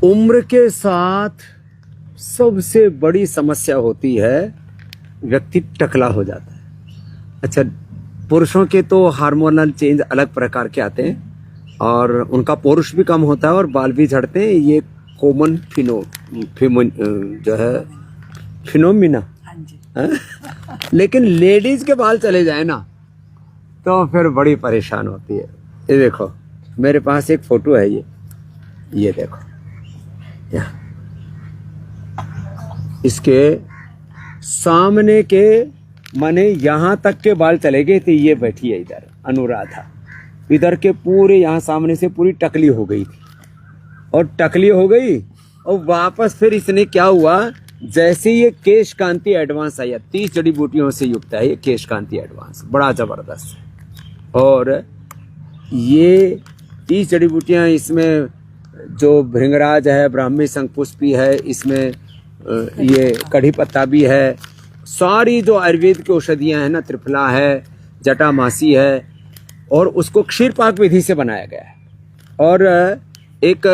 उम्र के साथ सबसे बड़ी समस्या होती है व्यक्ति टकला हो जाता है। अच्छा, पुरुषों के तो हार्मोनल चेंज अलग प्रकार के आते हैं और उनका पौरुष भी कम होता है और बाल भी झड़ते हैं। ये कॉमन जो है फिनोमिना। लेकिन लेडीज के बाल चले जाए ना तो फिर बड़ी परेशान होती है। ये देखो मेरे पास एक फोटो है, ये देखो यहाँ इसके सामने के माने यहाँ तक के बाल चले गए थे। ये बैठी है इधर अनुराधा, इधर के पूरे यहाँ सामने से पूरी टकली हो गई थी और टकली हो गई और वापस फिर इसने क्या हुआ, जैसे ये केश कांति एडवांस आया, 30 जड़ी बूटियों से युक्त है ये केश कांति एडवांस, बड़ा जबरदस्त है। और ये 30 जड़ी बूटियाँ, इसमें जो भृंगराज है, ब्राह्मी शंखपुष्पी है, इसमें ये कढ़ी पत्ता भी है, सारी जो आयुर्वेद की औषधियाँ हैं ना, त्रिफला है, जटामासी है, और उसको क्षीरपाक विधि से बनाया गया है। और एक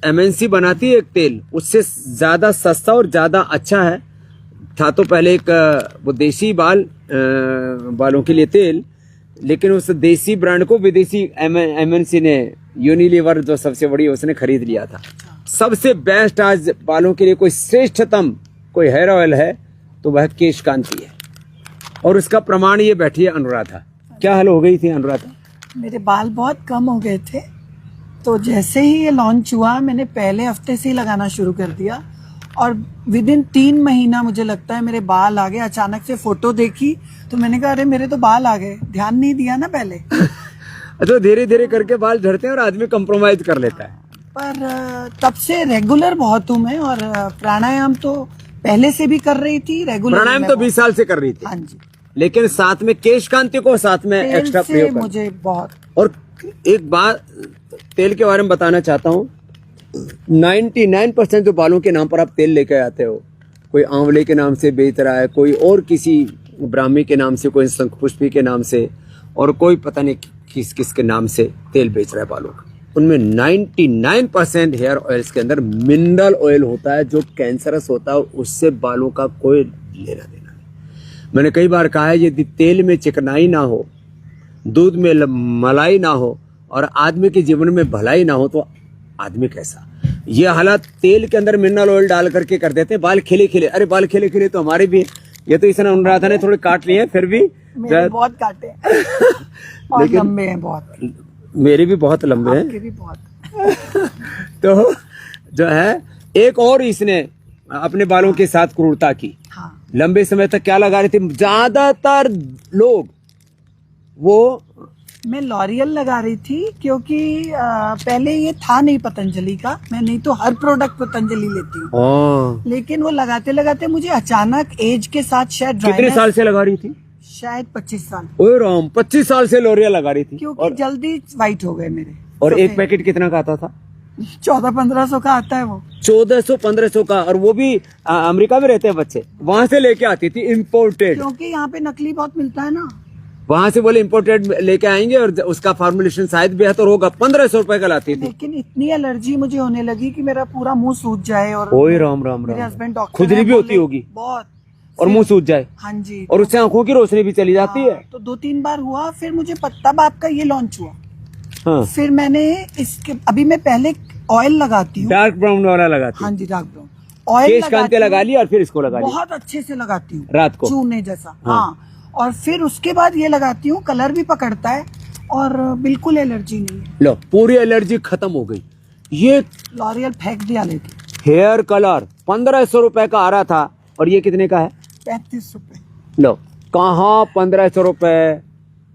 MNC बनाती है एक तेल, उससे ज़्यादा सस्ता और ज़्यादा अच्छा है। था तो पहले एक वो देसी बालों के लिए तेल, लेकिन उस देसी ब्रांड को विदेशी MNC ने, यूनिलीवर जो सबसे बड़ी, उसने खरीद लिया था। सबसे बेस्ट आज बालों के लिए कोई श्रेष्ठतम कोई हेयर ऑयल है तो वह केश कांति है। और उसका प्रमाण ये बैठी है अनुराधा। क्या हाल हो गई थी अनुराधा? मेरे बाल बहुत कम हो गए थे, तो जैसे ही ये लॉन्च हुआ मैंने पहले हफ्ते से ही लगाना शुरू कर दिया और विदिन 3 महीना मुझे लगता है मेरे बाल आ गए। अचानक से फोटो देखी तो मैंने कहा अरे मेरे तो बाल आ गए, ध्यान नहीं दिया ना पहले। अच्छा, धीरे धीरे करके बाल झड़ते हैं और आदमी कंप्रोमाइज कर लेता है। पर तब से रेगुलर बहुत हूँ मैं, और प्राणायाम तो पहले से भी कर रही थी रेगुलर। प्राणायाम तो 20 साल से कर रही थी। हाँ जी। लेकिन साथ में केश कांति को साथ में एक्स्ट्रा प्रयोग कर। मुझे बहुत। और एक बात तेल के बारे में बताना चाहता हूँ, 99% जो बालों के नाम पर आप तेल लेके आते हो, कोई आंवले के नाम से बेच रहा है, कोई और किसी ब्राह्मी के नाम से, कोई शंखपुष्पी के नाम से, और कोई पता नहीं किस किस के नाम से तेल बेच रहा है बालों का। उनमें 99% हेयर ऑयल्स के अंदर मिनरल ऑयल होता है जो कैंसरस होता है, और उससे बालों का कोई लेना देना नहीं। मैंने कई बार कहा है, यदि तेल में चिकनाई ना हो, दूध में मलाई ना हो और आदमी के जीवन में भलाई ना हो तो आदमी कैसा। ये हालात तेल के अंदर मिनरल ऑयल डाल करके कर देते हैं। बाल खिले खिले, अरे बाल खिले खिले तो हमारे भी, ये तो इसने अनुराधा ने थोड़े काट लिए फिर भी मेरे बहुत काटे और लेकिन लंबे हैं बहुत। मेरे भी बहुत लंबे हैं। आपके भी बहुत। तो जो है एक और इसने अपने बालों के साथ क्रूरता की। हाँ। लंबे समय तक क्या लगा रहे थे ज्यादातर लोग, वो मैं लॉरियल लगा रही थी क्योंकि पहले ये था नहीं पतंजलि का, मैं नहीं तो हर प्रोडक्ट पतंजलि लेती हूँ, लेकिन वो लगाते लगाते मुझे अचानक एज के साथ शायद कितने साल से लगा रही थी? शायद 25 साल। ओए राम, 25 साल से लॉरियल लगा रही थी क्योंकि और जल्दी व्हाइट हो गए मेरे। और एक पैकेट कितना का आता था? 1400-1500 का आता है वो। 1400-1500 का, और वो भी अमेरिका में रहते हैं बच्चे, वहां से लेके आती थी इम्पोर्टेड। क्योंकि यहाँ पे नकली बहुत मिलता है ना, वहां से बोले इम्पोर्टेड लेके आएंगे और उसका फॉर्मुलेशन शायद बेहतर होगा। 1500 रुपए का लाती थी। लेकिन इतनी एलर्जी मुझे होने लगी कि मेरा पूरा मुंह सूज जाए। और ओए राम राम मेरे राम, हस्बैंड डॉक्टर खुजली भी होती होगी बहुत, और मुंह सूज जाए। हाँ जी। और उससे आंखों की रोशनी भी चली जाती है। तो 2-3 बार हुआ, फिर मुझे तब आपका ये लॉन्च हुआ। हाँ। फिर मैंने इसके, अभी मैं पहले ऑयल लगाती हूँ, डार्क ब्राउन वाला लगाती। हाँ जी, डार्क ब्राउन ऑयल केश कांति लगा लिया और फिर इसको लगा लिया बहुत अच्छे से लगाती हूँ रात को, चूने जैसा। हाँ। और फिर उसके बाद ये लगाती हूँ, कलर भी पकड़ता है और बिल्कुल एलर्जी नहीं है। लो, पूरी एलर्जी खत्म हो गई। ये लॉरियल फेंक दिया लेके। हेयर कलर 1500 रुपए का आ रहा था और ये कितने का है? 35 रुपए। लो, कहाँ 1500 रुपए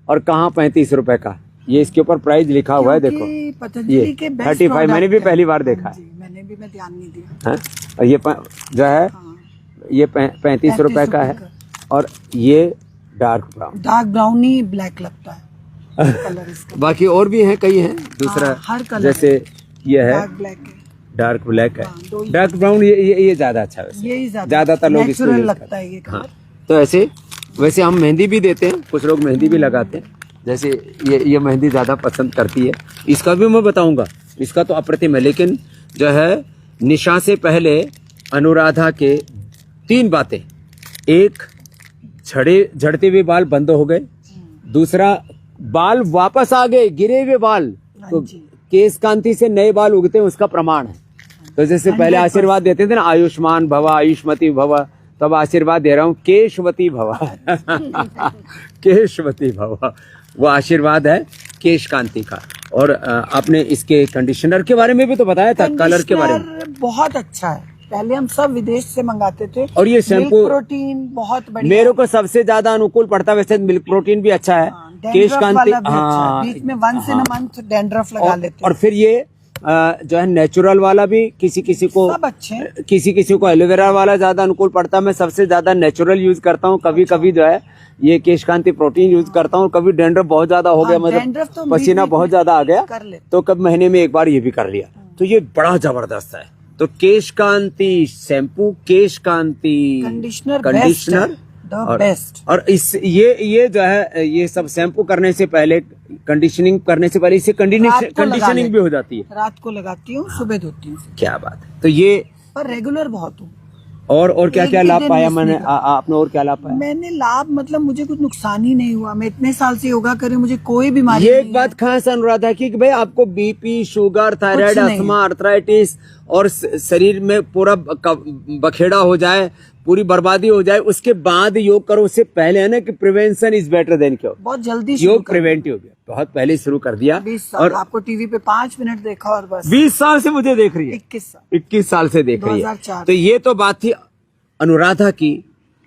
और कहाँ 35 रुपए का, ये इसके ऊपर प्राइस लिखा हुआ है। देखो पतंजलि के बेस्ट 35, मैंने भी पहली बार देखा है। मैंने भी, मैं ध्यान नहीं दिया। हाँ? और ये जो है ये 35 रुपए का है, और ये डार्क ब्राउन ही ब्लैक लगता है कलर इसका। बाकी और भी है, कई हैं दूसरा। हर कलर जैसे ये है डार्क ब्लैक है, डार्क ब्राउन, ये ज्यादा अच्छा है। यही ज्यादातर लोग इसको यूज लगता है ये कलर। हाँ। तो वैसे हम मेहंदी भी देते हैं, कुछ लोग मेहंदी भी लगाते हैं। जैसे ये मेहंदी ज्यादा पसंद करती है, इसका भी मैं बताऊंगा। इसका तो अप्रतिम है, लेकिन जो है निशा से पहले अनुराधा के 3 बातें। एक, झड़ते हुए बाल बंद हो गए। दूसरा, बाल वापस आ गए, गिरे हुए बाल। तो केश कांति से नए बाल उगते हैं, उसका प्रमाण है। तो जैसे पहले आशीर्वाद देते थे ना, आयुष्मान भव, आयुष्मती भव, तब आशीर्वाद दे रहा हूँ केशवती भव। केशवती भव, वो आशीर्वाद है केश कांति का। और आपने इसके कंडीशनर के बारे में भी तो बताया था, कलर के बारे में। कंडीशनर बहुत अच्छा है, पहले हम सब विदेश से मंगाते थे। और ये शैम्पू प्रोटीन बहुत बढ़िया, मेरे को सबसे ज्यादा अनुकूल पड़ता है। वैसे मिल्क प्रोटीन भी अच्छा है, केश कांति। हाँ, बीच में once in a month dandruff लगा लेते और फिर ये जो है नेचुरल वाला भी किसी किसी को, सब अच्छे हैं। किसी को एलोवेरा वाला ज्यादा अनुकूल पड़ता है। मैं सबसे ज्यादा नेचुरल यूज करता हूँ। कभी कभी जो है ये केश कांति प्रोटीन यूज करता हूँ। कभी डैंड्रफ बहुत ज्यादा हो गया, मतलब तो पसीना बहुत ज्यादा आ गया, तो कब महीने में एक बार ये भी कर लिया। तो ये बड़ा जबरदस्त है। तो केश कांति शैम्पू, केश कांति कंडीशनर बेस्ट। और इस ये जो है, ये सब शैम्पू करने से पहले, कंडीशनिंग करने से पहले इससे कंडीशनिंग भी हो जाती है। रात को लगाती हूँ, सुबह धोती हूँ। क्या बात है। तो ये पर रेगुलर बहुत हूँ। और क्या लाभ पाया मैंने, आपने और क्या लाभ पाया? मैंने लाभ, मतलब मुझे कुछ नुकसान ही नहीं हुआ। मैं इतने साल से योगा कर रही हूँ, मुझे कोई बीमारी ये एक बात खास अनुराधा की कि भाई आपको BP, sugar, thyroid, asthma, arthritis और शरीर में पूरा बखेड़ा हो जाए, पूरी बर्बादी हो जाए, उसके बाद योग करो। उससे पहले है ना कि prevention is better than cure. बहुत जल्दी योग प्रिवेंटिव, बहुत पहले शुरू कर दिया। 20 साल, और आपको टीवी पे 5 मिनट देखा और बस। 20 साल से मुझे देख रही है। 21 साल से देख रही है। तो ये तो बात थी अनुराधा की।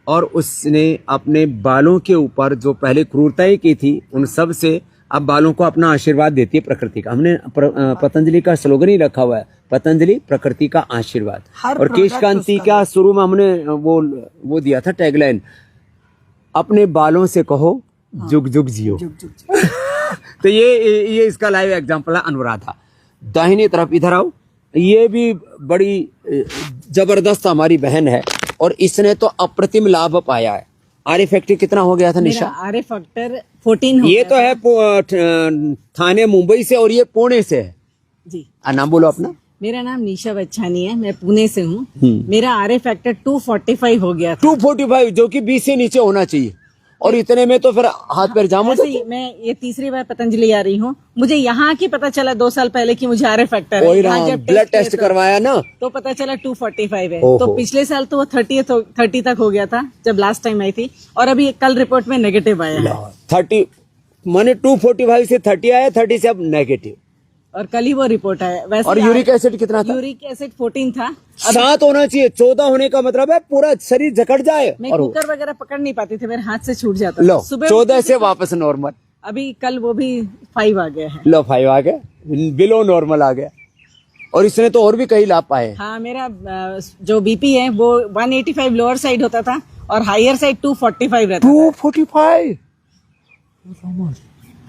और उसने अपने बालों के ऊपर जो पहले क्रूरताएं की थी, उन सब से अब बालों को अपना आशीर्वाद देती है प्रकृति का। हमने पतंजलि का स्लोगन ही रखा हुआ है, पतंजलि प्रकृति का आशीर्वाद। और केश कांति का शुरू में हमने वो दिया था टैगलाइन, अपने बालों से कहो जुग जुग जियो। तो ये इसका लाइव एग्जांपल है अनुराधा। दाहिनी तरफ इधर आओ, ये भी बड़ी जबरदस्त हमारी बहन है और इसने तो अप्रतिम लाभ पाया है। आर फैक्टर कितना हो गया था निशा? आर फैक्टर 14 हो ये तो है थाने मुंबई से और ये पुणे से है जी। नाम बोलो अपना। मेरा नाम निशा बच्चानी है, मैं पुणे से हूँ। मेरा आर फैक्टर 245 हो गया था। 245 जो कि 20 से नीचे होना चाहिए। और इतने में तो फिर हाथ पैर जाम हो जाते हैं। मैं ये तीसरी बार पतंजलि आ रही हूँ। मुझे यहाँ की पता चला 2 साल पहले कि मुझे आर फैक्टर है। जब ब्लड टेस्ट करवाया ना तो पता चला 245 है। तो पिछले साल तो वो 30 तक हो गया था जब लास्ट टाइम आई थी, और अभी कल रिपोर्ट में नेगेटिव आया है। 30 माने 245 से 30 आया, 30 से अब नेगेटिव, और कल ही वो रिपोर्ट आया। वैसे और यूरिक एसिड कितना था? यूरिक एसिड 14 था। 7 होना चाहिए। 14 होने का मतलब है पूरा शरीर जकड़ जाए। मैं कुकर वगैरह पकड़ नहीं पाती थी, मेरे हाथ से छूट जाता लो, 14 से वापस नॉर्मल। अभी कल वो भी 5 आ गया है। लो 5 आ गया, बिलो नॉर्मल आ गया। और इसने तो और भी कई लाभ पाए। हाँ, मेरा जो बीपी है वो 185 लोअर साइड होता था और हायर साइड 245 रहता था। 245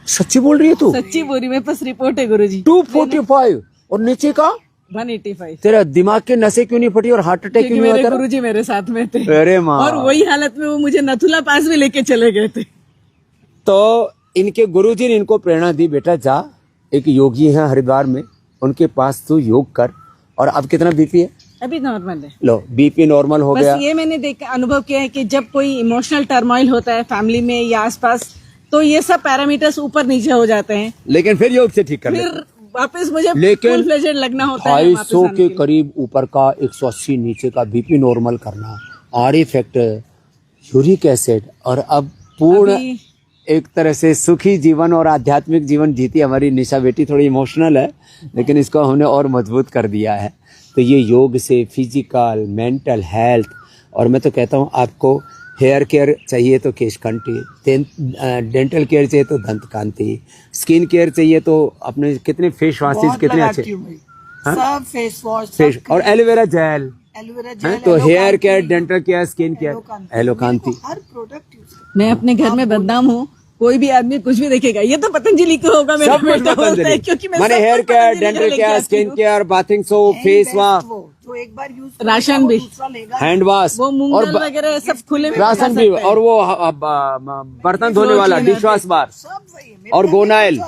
सच्ची बोल रही है तू? सच्ची बोल रही, मेरे पास रिपोर्ट है गुरुजी। 245 और नीचे का 185। तेरा दिमाग के नसें क्यों नहीं फटी और हार्ट अटैक क्यों नहीं हुआ? गुरुजी मेरे साथ में थे। अरे माँ, और वही हालत में वो मुझे नथुला पास भी लेके चले गए थे। तो इनके गुरुजी ने इनको प्रेरणा दी, बेटा जा, एक योगी है हरिद्वार में, उनके पास तू योग कर। और अब कितना बीपी है? अभी नॉर्मल है। लो बीपी नॉर्मल हो गया। बस ये मैंने अनुभव किया है कि जब कोई इमोशनल टर्मोइल होता है फैमिली में या आसपास, तो ये सब पैरामीटर्स ऊपर नीचे हो जाते हैं। लेकिन फिर योग से ठीक कर लेते हैं। फिर वापस मुझे लेकिन फुल फ्लेजेड लगना होता है। 250 के करीब ऊपर का, 180 नीचे का बीपी नॉर्मल करना, आर फैक्टर, यूरिक एसिड, और अब पूर्ण एक तरह से सुखी जीवन और आध्यात्मिक जीवन जीती हमारी निशा बेटी। थोड़ी इमोशनल है लेकिन इसको हमने और मजबूत कर दिया है। तो ये योग से फिजिकल, मेंटल हेल्थ, और मैं तो कहता हूँ आपको हेयर केयर चाहिए तो केश कांति, डेंटल केयर चाहिए तो दंत कांति, स्किन केयर चाहिए तो अपने कितने फेस वॉशेस कितने अच्छे, सब फेस वॉश, फेस और एलोवेरा जेल, तो hair care, dental care, skin care, aloe Kanti, हर प्रोडक्ट यूज। मैं अपने घर में बदनाम हूँ, कोई भी आदमी कुछ भी देखेगा ये तो पतंजलि को होगा, मेरा बेटा बोलता है, क्योंकि मैंने hair care, dental care, skin care, bathing soap, face wash, जो एक बार यूज राशन भी, हैंड वॉश, वो मूंगदाल वगैरह सब खुले में राशन भी, और वो बर्तन धोने वाला डिश वॉश बार, और गोनाइल,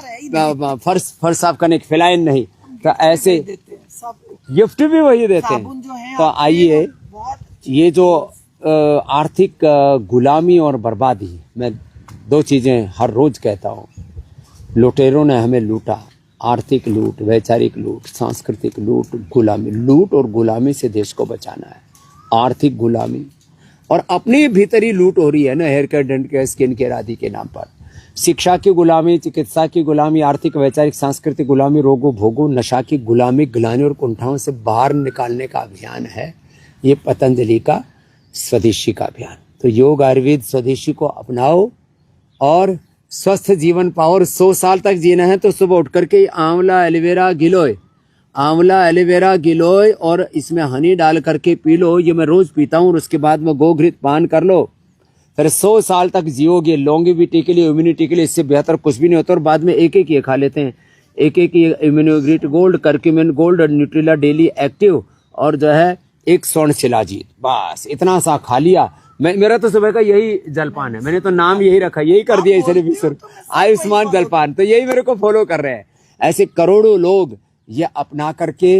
फर्श साफ करने की फिलाइन नहीं, तो ऐसे गिफ्ट भी वही देते हैं। साबुन जो है तो आपके, आइए, बहुत ये जो आर्थिक गुलामी और बर्बादी, मैं दो चीजें हर रोज कहता हूँ। लुटेरों ने हमें लूटा, आर्थिक लूट, वैचारिक लूट, सांस्कृतिक लूट, गुलामी। लूट और गुलामी से देश को बचाना है। आर्थिक गुलामी और अपनी भीतरी लूट हो रही है ना, hair care, dent care, skin care आदि के नाम पर। शिक्षा की गुलामी, चिकित्सा की गुलामी, आर्थिक वैचारिक सांस्कृतिक गुलामी, रोगों भोगों, नशा की गुलामी, ग्लानि और कुंठाओं से बाहर निकालने का अभियान है ये पतंजलि का स्वदेशी का अभियान। तो योग आयुर्वेद स्वदेशी को अपनाओ और स्वस्थ जीवन पाओ। और 100 साल तक जीना है तो सुबह उठ करके आंवला एलोवेरा गिलोय, आंवला एलोवेरा गिलोय और इसमें हनी डाल करके पी लो। ये मैं रोज पीता हूँ और उसके बाद में गोघृत पान कर लो। फिर 100 साल तक जियोगे। लॉन्गेविटी के लिए, इम्यूनिटी के लिए इससे बेहतर कुछ भी नहीं होता। और बाद में एक एक ये खा लेते हैं, एक एक ये इम्यूनोग्रिट गोल्ड, करक्यूमिन गोल्ड और न्यूट्रिला डेली एक्टिव और जो है एक स्वर्ण शिलाजीत, बस इतना सा खा लिया। मेरा तो सुबह का यही जलपान है। मैंने तो नाम यही रखा, यही कर दिया इसने भी, आयुष्मान जलपान। तो यही मेरे को फॉलो कर रहे हैं। ऐसे करोड़ों लोग ये अपना करके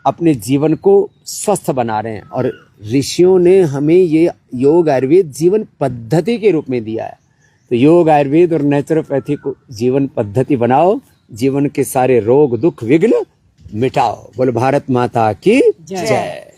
अपने जीवन को स्वस्थ बना रहे हैं। और ऋषियों ने हमें ये योग आयुर्वेद जीवन पद्धति के रूप में दिया है। तो योग आयुर्वेद और नेचुरोपैथी को जीवन पद्धति बनाओ, जीवन के सारे रोग दुख विघ्न मिटाओ। बोल भारत माता की जय।